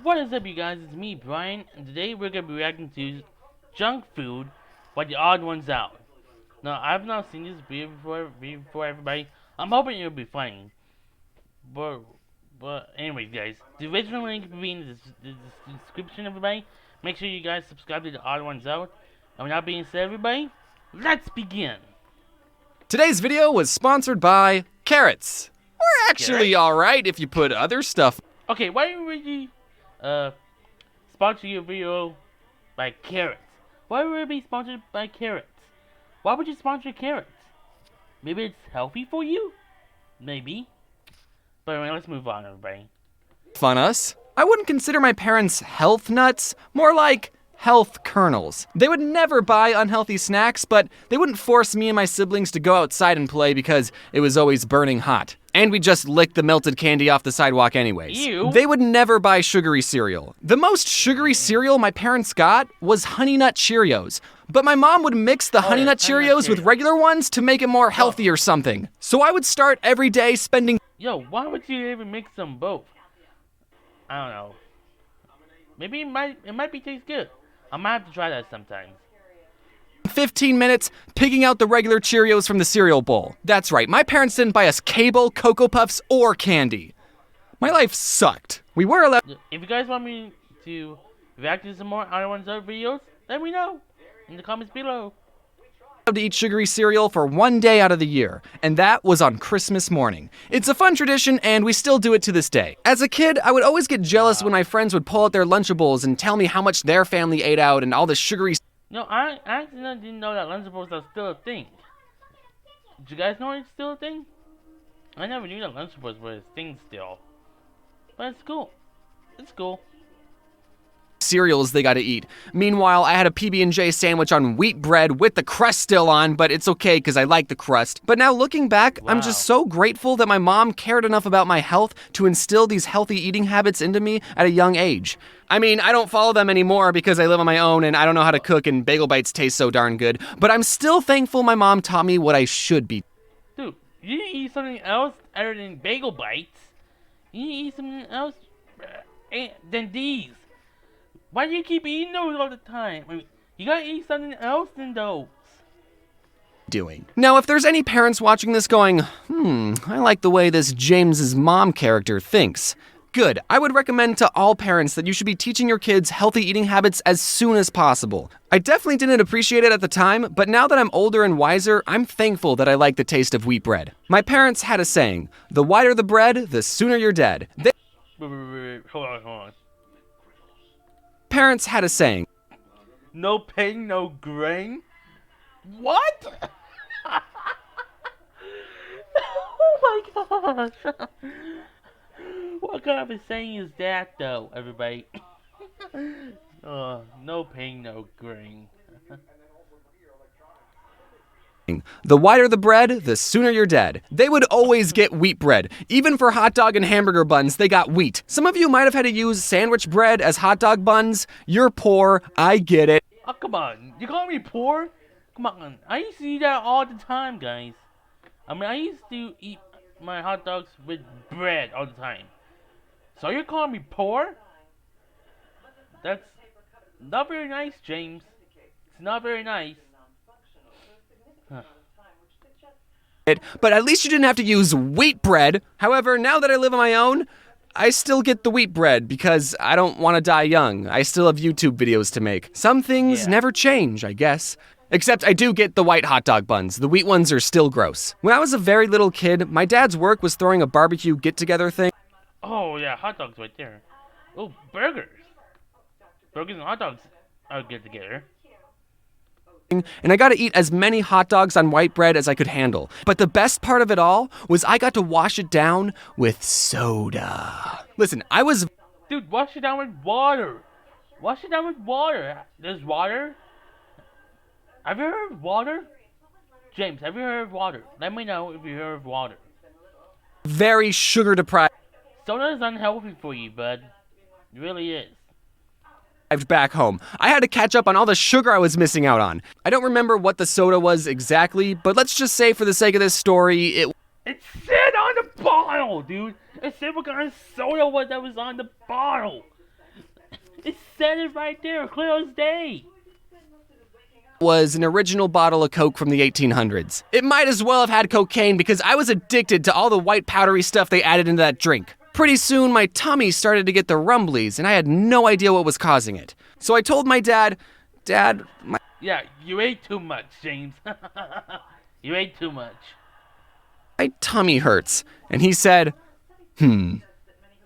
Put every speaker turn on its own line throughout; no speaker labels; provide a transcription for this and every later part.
What is up, you guys? It's me, Brian, and today we're gonna be reacting to junk food by the Odd Ones Out. Now, I've not seen this video before, everybody. I'm hoping it'll be funny. But, anyways, guys, the original link will be in the description, everybody. Make sure you guys subscribe to the Odd Ones Out. And with that being said, everybody, let's begin.
Today's video was sponsored by carrots. We're actually alright if you put other stuff.
Okay, why would you sponsor your video by carrots? Why would it be sponsored by carrots? Why would you sponsor carrots? Maybe it's healthy for you? Maybe. But anyway, let's move on, everybody.
Fun us. I wouldn't consider my parents health nuts, more like health kernels. They would never buy unhealthy snacks, but they wouldn't force me and my siblings to go outside and play because it was always burning hot. And we just licked the melted candy off the sidewalk anyways.
Ew.
They would never buy sugary cereal. The most sugary cereal my parents got was Honey Nut Cheerios. But my mom would mix the Honey Nut Cheerios with regular ones to make it more healthy or something. So I would start every day spending...
Yo, why would you even mix them both? I don't know. Maybe it might be taste good. I might have to try that sometime.
15 minutes picking out the regular Cheerios from the cereal bowl. That's right, my parents didn't buy us cable, Cocoa Puffs, or candy. My life sucked. We were allowed...
If you guys want me to react to some more Odd Ones Out videos, let me know in the comments below.
To eat sugary cereal for one day out of the year, and that was on Christmas morning. It's a fun tradition, and we still do it to this day. As a kid, I would always get jealous when my friends would pull out their Lunchables and tell me how much their family ate out and all the sugary...
No, I actually didn't know that Lunchables are still a thing. Did you guys know it's still a thing? I never knew that Lunchables were a thing still. But it's cool. It's cool.
Cereals they gotta eat. Meanwhile, I had a PB&J sandwich on wheat bread with the crust still on, but it's okay because I like the crust. But now looking back, I'm just so grateful that my mom cared enough about my health to instill these healthy eating habits into me at a young age. I mean, I don't follow them anymore because I live on my own and I don't know how to cook and bagel bites taste so darn good, but I'm still thankful my mom taught me what I should be.
Dude, you need to eat something else other than bagel bites. You need to eat something else than these. Why do you keep eating those all the time? I mean, you gotta eat something else than those.
Now, if there's any parents watching this going, I like the way this James's mom character thinks. Good. I would recommend to all parents that you should be teaching your kids healthy eating habits as soon as possible. I definitely didn't appreciate it at the time, but now that I'm older and wiser, I'm thankful that I like the taste of wheat bread. My parents had a saying, the whiter the bread, the sooner you're dead.
Wait, hold on.
Parents had a saying.
No pain, no grain? What? Oh my gosh. What kind of a saying is that though, everybody? No pain, no grain.
The whiter the bread, the sooner you're dead. They would always get wheat bread. Even for hot dog and hamburger buns, they got wheat. Some of you might have had to use sandwich bread as hot dog buns. You're poor, I get it.
Oh, come on. You call me poor? Come on. I used to eat that all the time, guys. I mean, I used to eat my hot dogs with bread all the time. So you're calling me poor? That's not very nice, James. It's not very nice.
But at least you didn't have to use wheat bread. However, now that I live on my own, I still get the wheat bread because I don't want to die young. I still have YouTube videos to make. Some things never change, I guess. Except I do get the white hot dog buns. The wheat ones are still gross. When I was a very little kid, my dad's work was throwing a barbecue get-together thing.
Oh yeah, hot dogs right there. Oh, burgers. Burgers and hot dogs are good together.
And I got to eat as many hot dogs on white bread as I could handle. But the best part of it all was I got to wash it down with soda. Listen,
Dude, wash it down with water. Wash it down with water. There's water? Have you heard of water? James, have you heard of water? Let me know if you heard of water.
Very sugar deprived.
Soda is unhealthy for you, bud. It really is.
Back home. I had to catch up on all the sugar I was missing out on. I don't remember what the soda was exactly, but let's just say for the sake of this story,
it said on the bottle, dude. It said what kind of soda that was on the bottle. It said it right there, clear as day.
Was an original bottle of Coke from the 1800s. It might as well have had cocaine because I was addicted to all the white powdery stuff they added into that drink. Pretty soon, my tummy started to get the rumblies, and I had no idea what was causing it. So I told my dad,
Yeah, you ate too much, James. You ate too much.
my tummy hurts. And he said,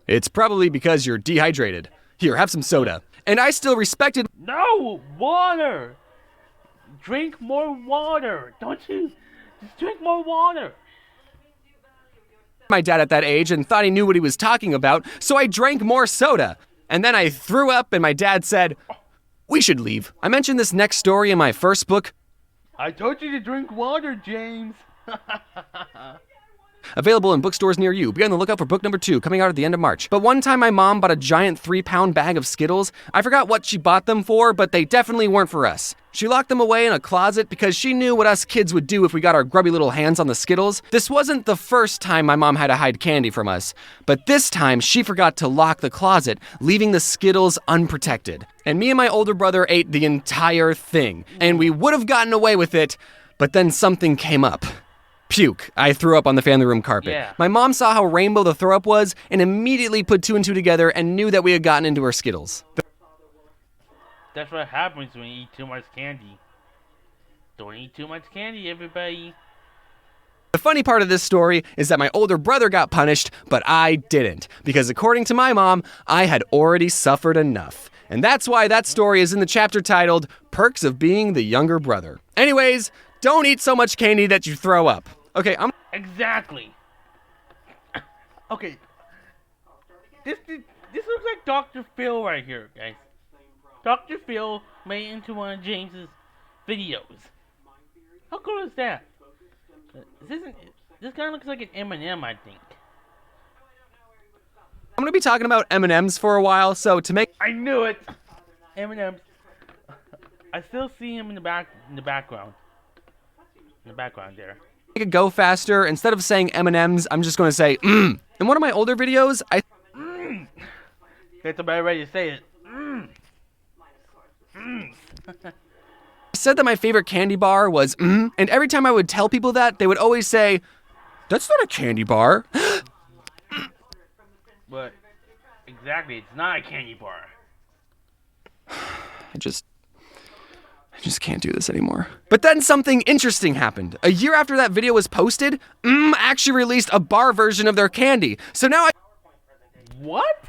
it's probably because you're dehydrated. Here, have some soda. And I still respected
No, water. Drink more water. Don't you? Just drink more water.
my dad at that age and thought he knew what he was talking about, so I drank more soda. And then I threw up and my dad said, we should leave. I mentioned this next story in my first book,
I told you to drink water, James.
available in bookstores near you. Be on the lookout for book number 2, coming out at the end of March. But one time my mom bought a giant 3-pound bag of Skittles. I forgot what she bought them for, but they definitely weren't for us. She locked them away in a closet because she knew what us kids would do if we got our grubby little hands on the Skittles. This wasn't the first time my mom had to hide candy from us, but this time she forgot to lock the closet, leaving the Skittles unprotected. And me and my older brother ate the entire thing, and we would have gotten away with it, but then something came up. Puke. I threw up on the family room carpet.
Yeah.
My mom saw how rainbow the throw up was and immediately put 2 and 2 together and knew that we had gotten into her Skittles.
That's what happens when you eat too much candy. Don't eat too much candy, everybody.
The funny part of this story is that my older brother got punished, but I didn't, because according to my mom, I had already suffered enough. And that's why that story is in the chapter titled, Perks of Being the Younger Brother. Anyways, don't eat so much candy that you throw up. Okay,
Exactly. Okay. This looks like Dr. Phil right here, guys. Dr. Phil made it into one of James's videos. How cool is that? This guy looks like an M&M, I think.
I'm gonna be talking about M&Ms for a while, so to make
I knew it. M&M's. I still see him in the background. In the background there.
it go faster, instead of saying M&Ms, I'm just gonna say In one of my older videos, I
That's a better way to say it.
said that my favorite candy bar was and every time I would tell people that, they would always say, that's not a candy bar.
But exactly, it's not a candy bar.
I just can't do this anymore. But then something interesting happened. A year after that video was posted, actually released a bar version of their candy. So now
What?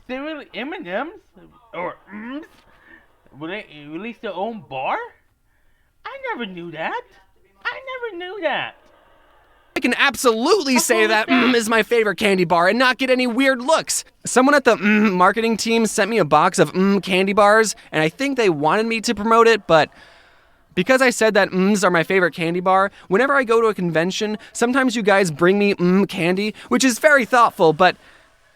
They really M&M's or will they release their own bar? I never knew that.
I can absolutely say that is my favorite candy bar and not get any weird looks. Someone at the marketing team sent me a box of candy bars, and I think they wanted me to promote it, but because I said that are my favorite candy bar, whenever I go to a convention, sometimes you guys bring me candy, which is very thoughtful, but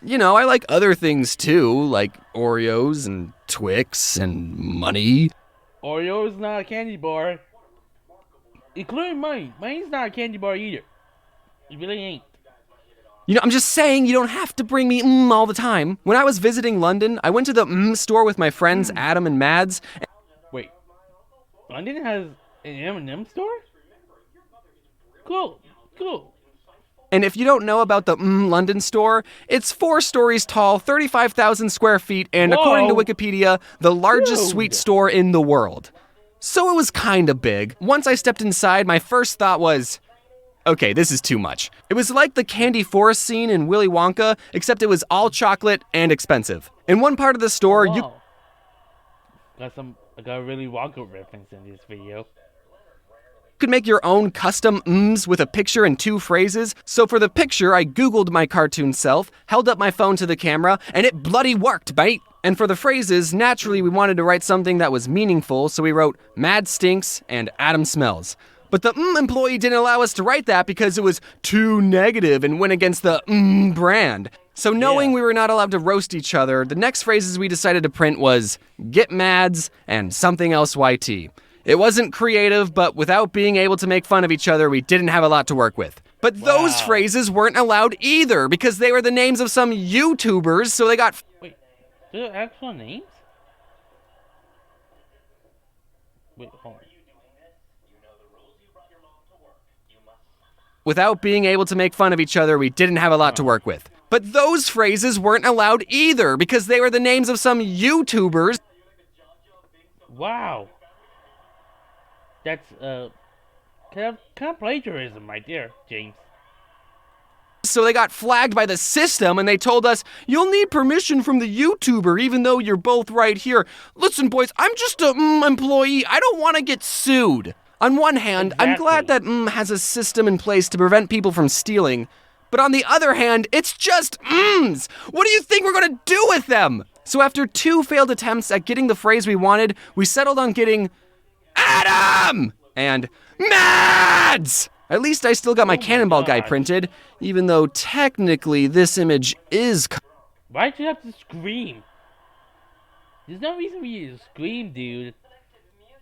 you know, I like other things too, like Oreos and Twix and money.
Oreo's not a candy bar. Including mine. Mine's not a candy bar either. It really ain't.
You know, I'm just saying you don't have to bring me all the time. When I was visiting London, I went to the store with my friends Adam and Mads.
Wait. London has an M&M store? Cool.
And if you don't know about the London store, it's 4 stories tall, 35,000 square feet, and according to
Whoa.
Wikipedia, the largest
Dude.
sweet store in the world. So it was kinda big. Once I stepped inside, my first thought was, okay, this is too much. It was like the candy forest scene in Willy Wonka, except it was all chocolate and expensive. In one part of the store, you
Wow. I got a really Wonka reference in this video.
could make your own custom with a picture and 2 phrases. So for the picture, I Googled my cartoon self, held up my phone to the camera, and it bloody worked, mate. And for the phrases, naturally we wanted to write something that was meaningful, so we wrote Mad Stinks and Adam Smells. But the employee didn't allow us to write that because it was too negative and went against the brand. So knowing
Yeah.
we were not allowed to roast each other, the next phrases we decided to print was Get Mads and something else YT. It wasn't creative, but without being able to make fun of each other, we didn't have a lot to work with. But those phrases weren't allowed either because they were the names of some YouTubers, so they got
They're actual names? Wait, hold on.
Without being able to make fun of each other, we didn't have a lot to work with. But those phrases weren't allowed either because they were the names of some YouTubers.
Wow. That's, kind of plagiarism right there, James.
So they got flagged by the system and they told us, you'll need permission from the YouTuber even though you're both right here. Listen, boys, I'm just a employee. I don't want to get sued. On one hand, I'm glad that has a system in place to prevent people from stealing. But on the other hand, it's just What do you think we're gonna do with them? So after 2 failed attempts at getting the phrase we wanted, we settled on getting Adam and Mads. At least I still got my Cannonball guy printed, even though technically this image is
Why'd you have to scream? There's no reason for you to scream, dude.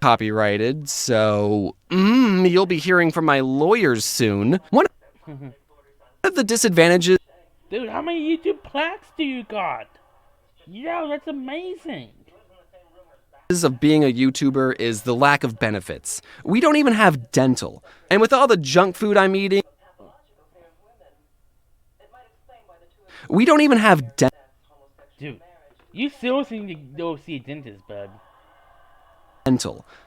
copyrighted, so you'll be hearing from my lawyers soon. One of the disadvantages
Dude, how many YouTube plaques do you got? Yo, that's amazing.
of being a YouTuber is the lack of benefits. We don't even have dental. And with all the junk food I'm eating, we don't even have dental.
Dude, you seriously need to go see a dentist, bud.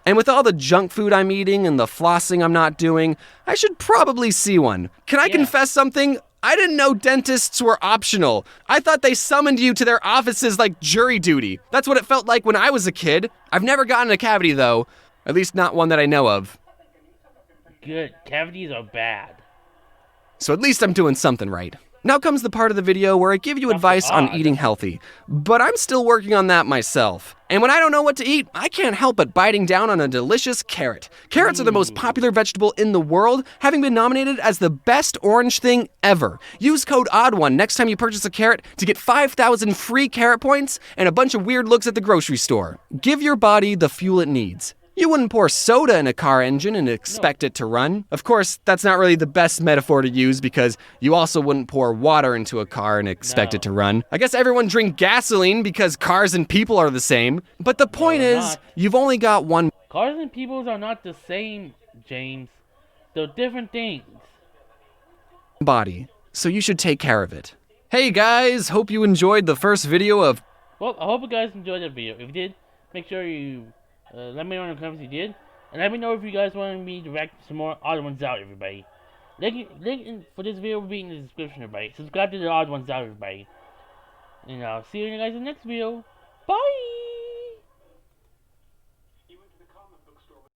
And with all the junk food I'm eating and the flossing I'm not doing, I should probably see one. Can I confess something? I didn't know dentists were optional. I thought they summoned you to their offices like jury duty. That's what it felt like when I was a kid. I've never gotten a cavity though. At least not one that I know of.
Good. Cavities are bad.
So at least I'm doing something right. Now comes the part of the video where I give you advice on eating healthy, but I'm still working on that myself. And when I don't know what to eat, I can't help but biting down on a delicious carrot. Carrots are the most popular vegetable in the world, having been nominated as the best orange thing ever. Use code ODD1 next time you purchase a carrot to get 5,000 free carrot points and a bunch of weird looks at the grocery store. Give your body the fuel it needs. You wouldn't pour soda in a car engine and expect it to run. Of course, that's not really the best metaphor to use because you also wouldn't pour water into a car and expect it to run. I guess everyone drink gasoline because cars and people are the same. But the point is, you've only got one
Cars and people are not the same, James. They're different things.
body, so you should take care of it. Hey guys, hope you enjoyed the first video of...
Well, I hope you guys enjoyed the video. If you did, make sure you let me know in the comments if you did. And let me know if you guys want me to react some more Odd Ones Out, everybody. Link for this video will be in the description, everybody. Subscribe to the Odd Ones Out, everybody. And I'll see you guys in the next video. Bye!